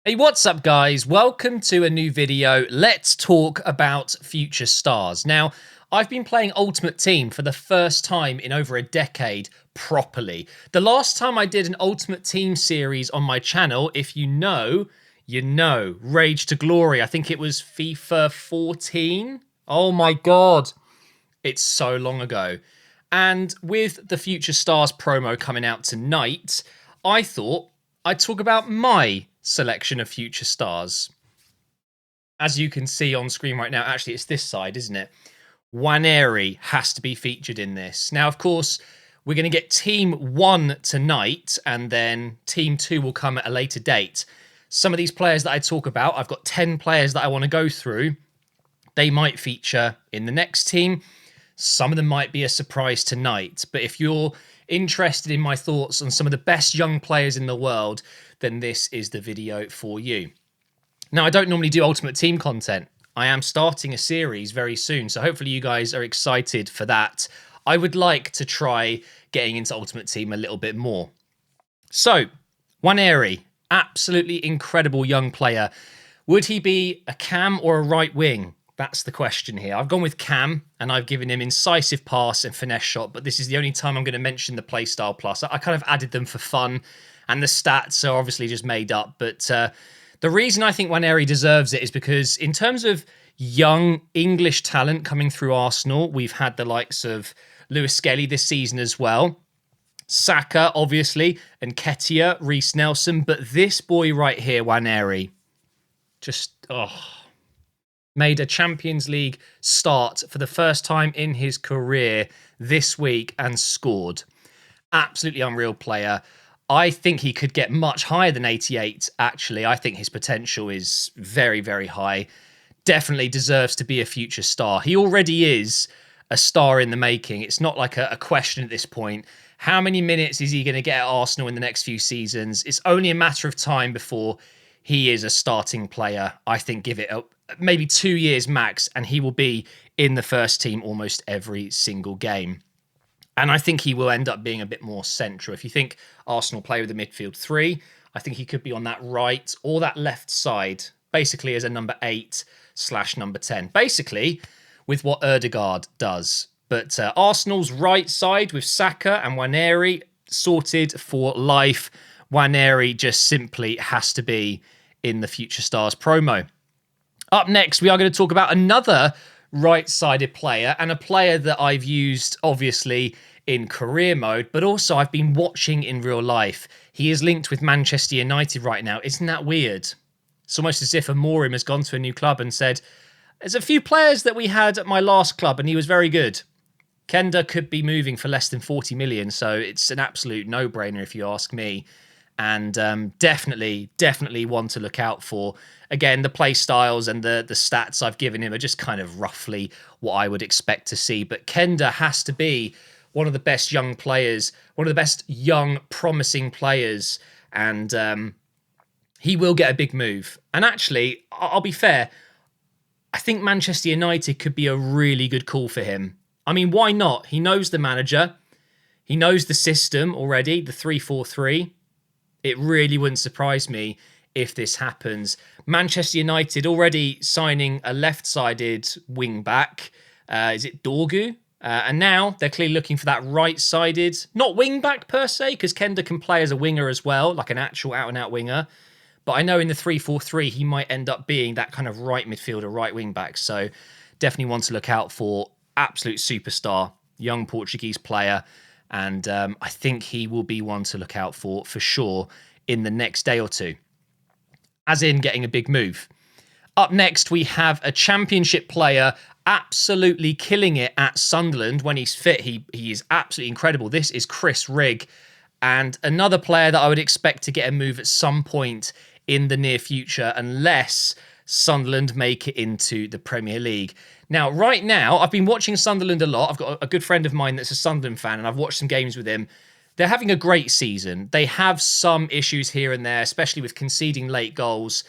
Hey, what's up, guys? Welcome to a new video. Let's talk about future stars. Now, I've been playing Ultimate Team for the first time in over a decade properly. The last time I did an Ultimate Team series on my channel, if you know, you know. Rage to Glory. I think it was FIFA 14. Oh my God. It's so long ago. And with the Future Stars promo coming out tonight, I thought I'd talk about my selection of future stars. As you can see on screen right now, actually it's this side, isn't it? Nwaneri has to be featured in this. Now, of course, we're going to get Team 1 tonight, and then Team 2 will come at a later date. Some of these players that I talk about, I've got 10 players that I want to go through. They might feature in the next team. Some of them might be a surprise tonight. But if you're interested in my thoughts on some of the best young players in the world, then this is the video for you. Now, I don't normally do Ultimate Team content. I am starting a series very soon, so hopefully you guys are excited for that. I would like to try getting into Ultimate Team a little bit more. So, Nwaneri, absolutely incredible young player. Would he be a cam or a right wing? That's the question here. I've gone with cam, and I've given him incisive pass and finesse shot, but this is the only time I'm going to mention the playstyle plus. I kind of added them for fun, and the stats are obviously just made up. But the reason I think Nwaneri deserves it is because in terms of young English talent coming through Arsenal, we've had the likes of Lewis Skelly this season as well. Saka, obviously, and Ketia, Reece Nelson. But this boy right here, Nwaneri, just, made a Champions League start for the first time in his career this week and scored. Absolutely unreal player. I think he could get much higher than 88, actually. I think his potential is very, very high. Definitely deserves to be a future star. He already is a star in the making. It's not like a question at this point. How many minutes is he going to get at Arsenal in the next few seasons? It's only a matter of time before he is a starting player. I think give it maybe 2 years max, and he will be in the first team almost every single game. And I think he will end up being a bit more central. If you think Arsenal play with a midfield 3, I think he could be on that right or that left side, basically as a number 8/number 10. Basically, with what Ødegaard does. But Arsenal's right side with Saka and Nwaneri sorted for life. Nwaneri just simply has to be in the Future Stars promo. Up next, we are going to talk about another right-sided player, and a player that I've used, obviously, in career mode, but also I've been watching in real life. He is linked with Manchester United right now. Isn't that weird? It's almost as if Amorim has gone to a new club and said, there's a few players that we had at my last club, and he was very good. Quenda could be moving for less than 40 million, so it's an absolute no-brainer if you ask me. And definitely one to look out for. Again, the play styles and the stats I've given him are just kind of roughly what I would expect to see. But Quenda has to be one of the best young players, one of the best young promising players. And he will get a big move. And actually, I'll be fair, I think Manchester United could be a really good call for him. I mean, why not? He knows the manager. He knows the system already, the 3-4-3. It really wouldn't surprise me if this happens. Manchester United already signing a left-sided wing-back. Is it Dorgu? And now they're clearly looking for that right-sided, not wing-back per se, because Quenda can play as a winger as well, like an actual out-and-out winger. But I know in the 3-4-3, he might end up being that kind of right midfielder, right wing-back. So definitely one to look out for. Absolute superstar, young Portuguese player. And I think he will be one to look out for sure in the next day or two. As in getting a big move. Up next, we have a championship player absolutely killing it at Sunderland. When he's fit, he is absolutely incredible. This is Rigg. And another player that I would expect to get a move at some point in the near future, unless Sunderland make it into the Premier League. Now, right now, I've been watching Sunderland a lot. I've got a good friend of mine that's a Sunderland fan, and I've watched some games with him. They're having a great season. They have some issues here and there, especially with conceding late goals,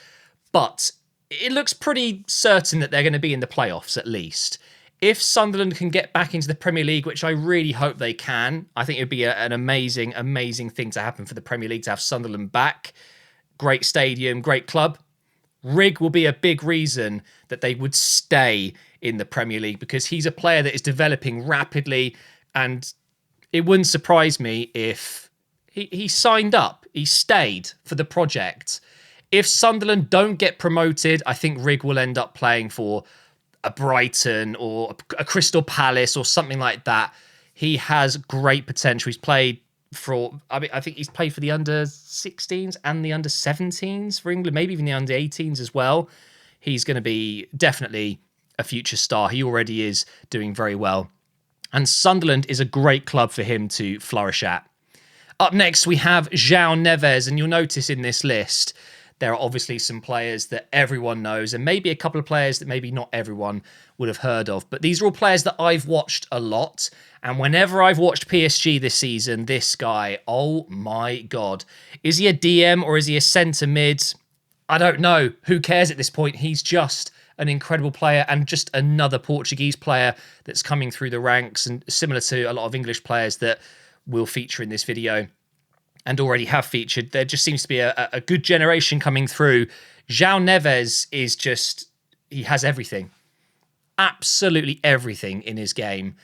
but it looks pretty certain that they're going to be in the playoffs at least. If Sunderland can get back into the Premier League, which I really hope they can, I think it would be an amazing, amazing thing to happen for the Premier League to have Sunderland back. great stadium, great club. Rigg will be a big reason that they would stay in the Premier League because he's a player that is developing rapidly, and it wouldn't surprise me if he signed up, he stayed for the project. If Sunderland don't get promoted, I think Rigg will end up playing for a Brighton or a Crystal Palace or something like that. He has great potential. He's played for, I think he's played for the under 16s and the under 17s for England, maybe even the under 18s as well. He's going to be definitely a future star. He already is doing very well. And Sunderland is a great club for him to flourish at. Up next, we have João Neves, and you'll notice in this list, there are obviously some players that everyone knows and maybe a couple of players that maybe not everyone would have heard of. But these are all players that I've watched a lot. And whenever I've watched PSG this season, this guy, oh my God. Is he a DM or is he a centre mid? I don't know. Who cares at this point? He's just an incredible player and just another Portuguese player that's coming through the ranks, and similar to a lot of English players that will feature in this video and already have featured. There just seems to be a good generation coming through. João Neves is just, he has everything. Absolutely everything in his game.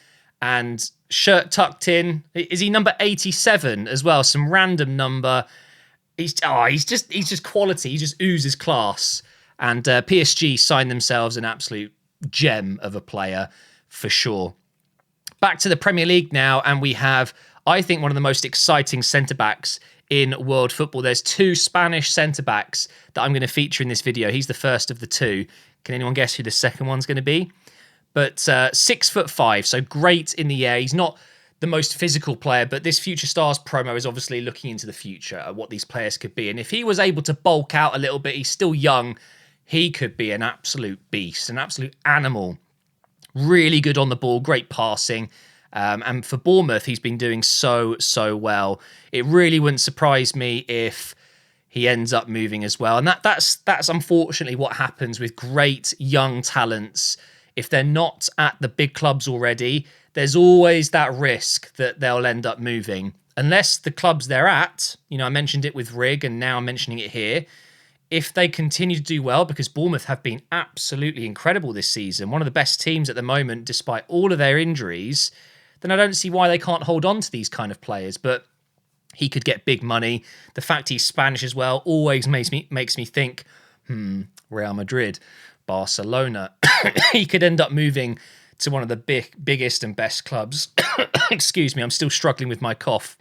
And shirt tucked in. Is he number 87 as well? Some random number. He's just quality. He just oozes class. And PSG signed themselves an absolute gem of a player for sure. Back to the Premier League now, and we have, I think, one of the most exciting centre-backs in world football. There's two Spanish centre-backs that I'm going to feature in this video. He's the first of the two. Can anyone guess who the second one's going to be? But 6'5", so great in the air. He's not the most physical player, but this Future Stars promo is obviously looking into the future at what these players could be. And if he was able to bulk out a little bit, he's still young, he could be an absolute beast, an absolute animal. Really good on the ball, great passing. And for Bournemouth, he's been doing so well. It really wouldn't surprise me if he ends up moving as well. And that's unfortunately what happens with great young talents. If they're not at the big clubs already, there's always that risk that they'll end up moving. Unless the clubs they're at, I mentioned it with Rigg and now I'm mentioning it here, if they continue to do well, because Bournemouth have been absolutely incredible this season, one of the best teams at the moment despite all of their injuries, then I don't see why they can't hold on to these kind of players. But he could get big money. The fact he's Spanish as well always makes me think, Real Madrid, Barcelona. He could end up moving to one of the biggest and best clubs. Excuse me, I'm still struggling with my cough.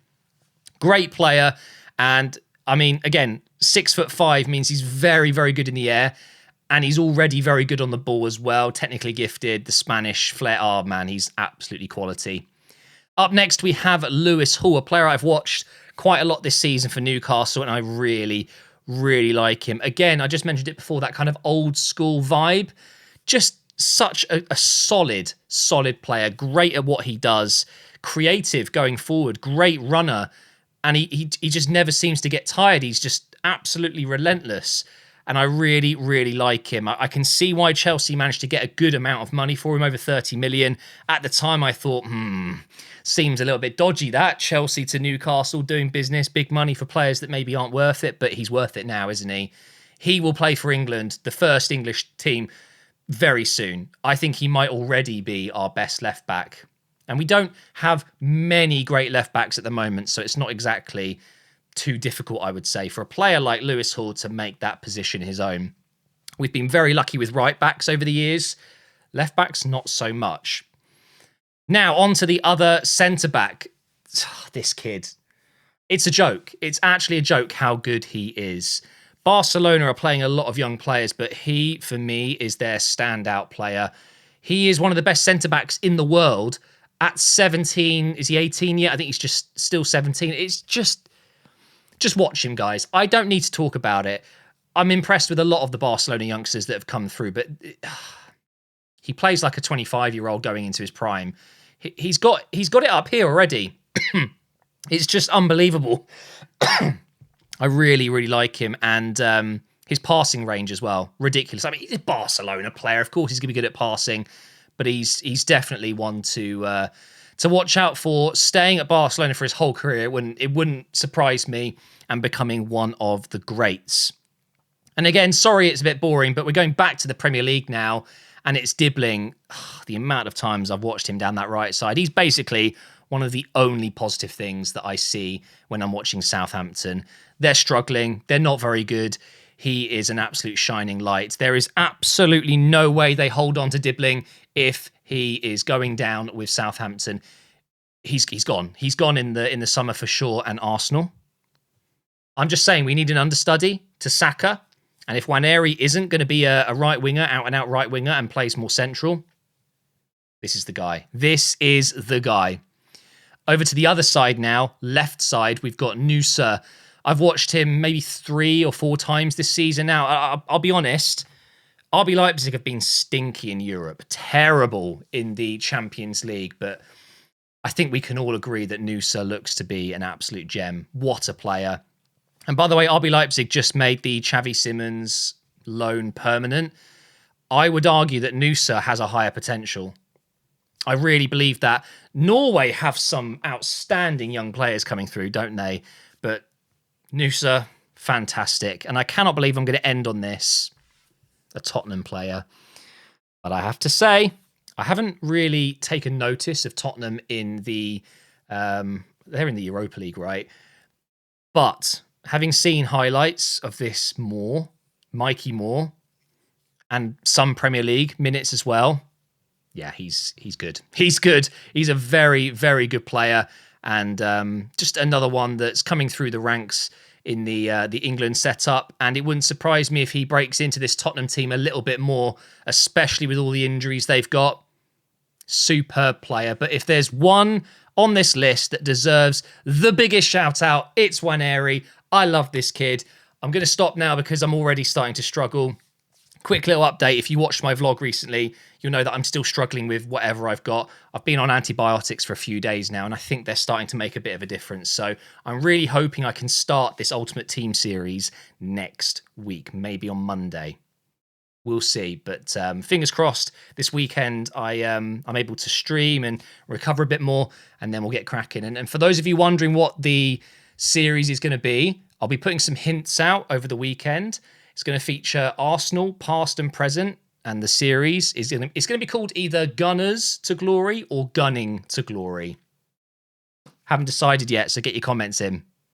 Great player. And I mean, again, 6'5" means he's very, very good in the air. And he's already very good on the ball as well. Technically gifted, the Spanish flair. Oh, man, he's absolutely quality. Up next, we have Lewis Hall, a player I've watched quite a lot this season for Newcastle, and I really, really like him. Again, I just mentioned it before, that kind of old school vibe. Just such a solid player. Great at what he does. Creative going forward. Great runner. And he just never seems to get tired. He's just absolutely relentless. And I really, really like him. I can see why Chelsea managed to get a good amount of money for him, over 30 million. At the time, I thought, seems a little bit dodgy that. Chelsea to Newcastle doing business, big money for players that maybe aren't worth it, but he's worth it now, isn't he? He will play for England, the first English team, very soon. I think he might already be our best left back. And we don't have many great left backs at the moment, so it's not exactly too difficult, I would say, for a player like Lewis Hall to make that position his own. We've been very lucky with right backs over the years. Left backs, not so much. Now, on to the other centre back. This kid. It's a joke. It's actually a joke how good he is. Barcelona are playing a lot of young players, but he, for me, is their standout player. He is one of the best centre backs in the world. At 17, is he 18 yet? I think he's just still 17. It's just watch him, guys. I don't need to talk about it. I'm impressed with a lot of the Barcelona youngsters that have come through, but he plays like a 25-year-old going into his prime. He's got it up here already. It's just unbelievable. I really, really like him. And his passing range as well. Ridiculous. I mean, he's a Barcelona player. Of course he's going to be good at passing. But he's definitely one to to watch out for, staying at Barcelona for his whole career. It wouldn't surprise me, and becoming one of the greats. And again, sorry it's a bit boring, but we're going back to the Premier League now, and it's Dibling. The amount of times I've watched him down that right side. He's basically one of the only positive things that I see when I'm watching Southampton. They're struggling. They're not very good. He is an absolute shining light. There is absolutely no way they hold on to Dibling if he is going down with Southampton. He's gone. He's gone in the summer for sure. And Arsenal. I'm just saying we need an understudy to Saka. And if Nwaneri isn't going to be a right winger, out and out right winger, and plays more central, this is the guy. This is the guy. Over to the other side now, left side, we've got Nusa. I've watched him maybe 3 or 4 times this season. Now, I'll be honest, RB Leipzig have been stinky in Europe, terrible in the Champions League, but I think we can all agree that Nusa looks to be an absolute gem. What a player. And by the way, RB Leipzig just made the Xavi Simons loan permanent. I would argue that Nusa has a higher potential. I really believe that. Norway have some outstanding young players coming through, don't they? But Nusa, fantastic. And I cannot believe I'm going to end on this. A Tottenham player. But I have to say, I haven't really taken notice of Tottenham in the... they're in the Europa League, right? But having seen highlights of this Mikey Moore, and some Premier League minutes as well, yeah, he's good. He's good. He's a very, very good player. And just another one that's coming through the ranks in the England setup. And it wouldn't surprise me if he breaks into this Tottenham team a little bit more, especially with all the injuries they've got. Superb player. But if there's one on this list that deserves the biggest shout out, it's Nwaneri. I love this kid. I'm going to stop now because I'm already starting to struggle. Quick little update. If you watched my vlog recently, you'll know that I'm still struggling with whatever I've got. I've been on antibiotics for a few days now, and I think they're starting to make a bit of a difference. So I'm really hoping I can start this Ultimate Team series next week, maybe on Monday. We'll see. But fingers crossed this weekend I'm able to stream and recover a bit more, and then we'll get cracking. And for those of you wondering what the series is going to be, I'll be putting some hints out over the weekend. It's going to feature Arsenal, past and present, and the series it's going to be called either Gunners to Glory or Gunning to Glory. Haven't decided yet, so get your comments in.